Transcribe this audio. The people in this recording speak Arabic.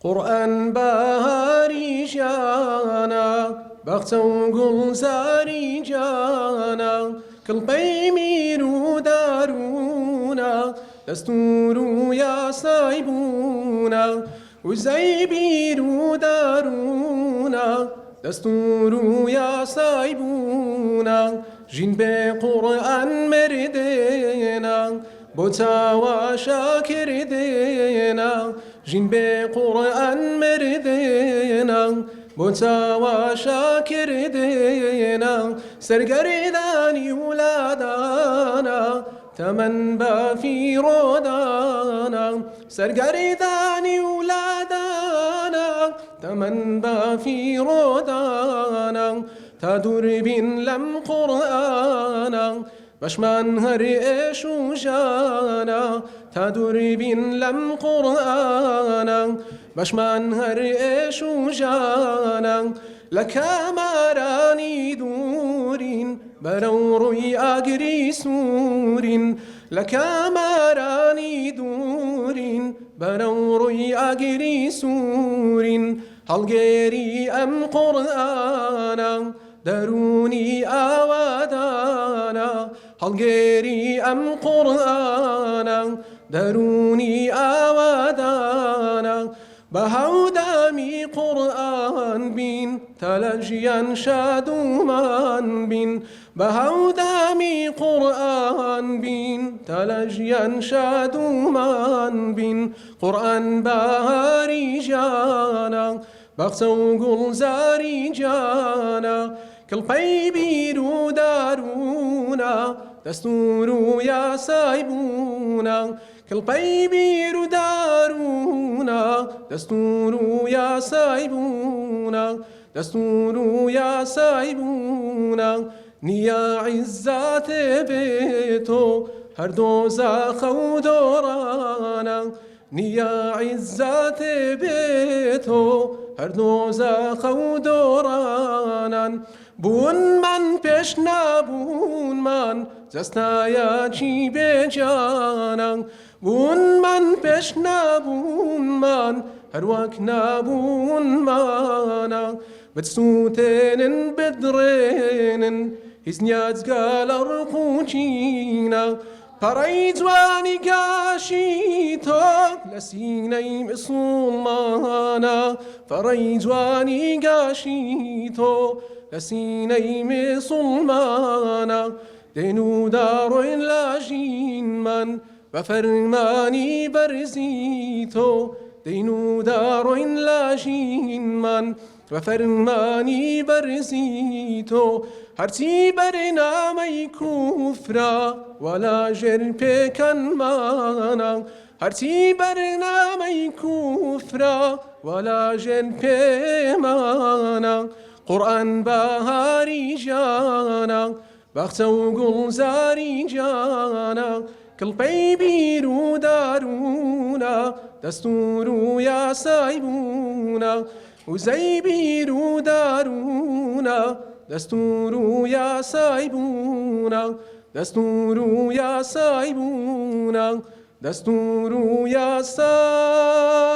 قرآن بهاری جانا بخت و گلزاری جانا کلپی میرو دارونا دستور و یاسای بونا و زیبیرو دارونا دستور و یاسای بونا جین به قرآن مردینا بوتا و شاکر دینا جین به قرآن مردینا بوتا و شاکر دینا سرگردانی ولادانا تمن بافی رودانا سرگردانی ولادانا تمن بافی رودانا تدور بین لم قرآنا بشمان هر ايش وجانا تدور بين لم قرآنا بشمان هر ايش وجانا لك ماراني دورين بروري اجري سورين لك ماراني دورين بروري اجري سورين هلغيري ام قرآنا دروني آوادانا هلغيري أم قرآنا دروني آوادانا بهودامي قرآن بين تلجيا شادومان بين بهودامي قرآن بين تلجيا شادومان بين قرآن بهاري جانا بخت و گلزاری جانا کلپی بیرو دارونا دستور و یاسای بونا کلپی بیرو دارونا دستور و یاسای بونا دستور و یاسای بونا نیا عزت بیتو هر دوزخ و دورانا نیا عزت بیتو هر دوزخ و دورانان بون من پیش نبون من زستایا چی به جانان بون من پیش نبون من هر وقت نبون مانا بتسوتن بدرين هزنيات قال ارقوچينا پرای جوانی گاشی تو لسینه مسلمانا پرای جوانی گاشی تو لسینه مسلمانا دینو دارو لاجین من و فرمانی برزی تو دینو دارو لاجین من و فرمانی برزی تو هرچی بر نامی کفرا ولا جر پیکن مانا هرچی بر نامی کفرا ولا جر پیمانا قرآن بهاری جانا بخت و گلزاری جانا کلپی بیرو دارونا دستور و یاسای بونا و زیبیرو دارونا دستور و یاسای بونا دستور و یاسای بونا دستور و یاسای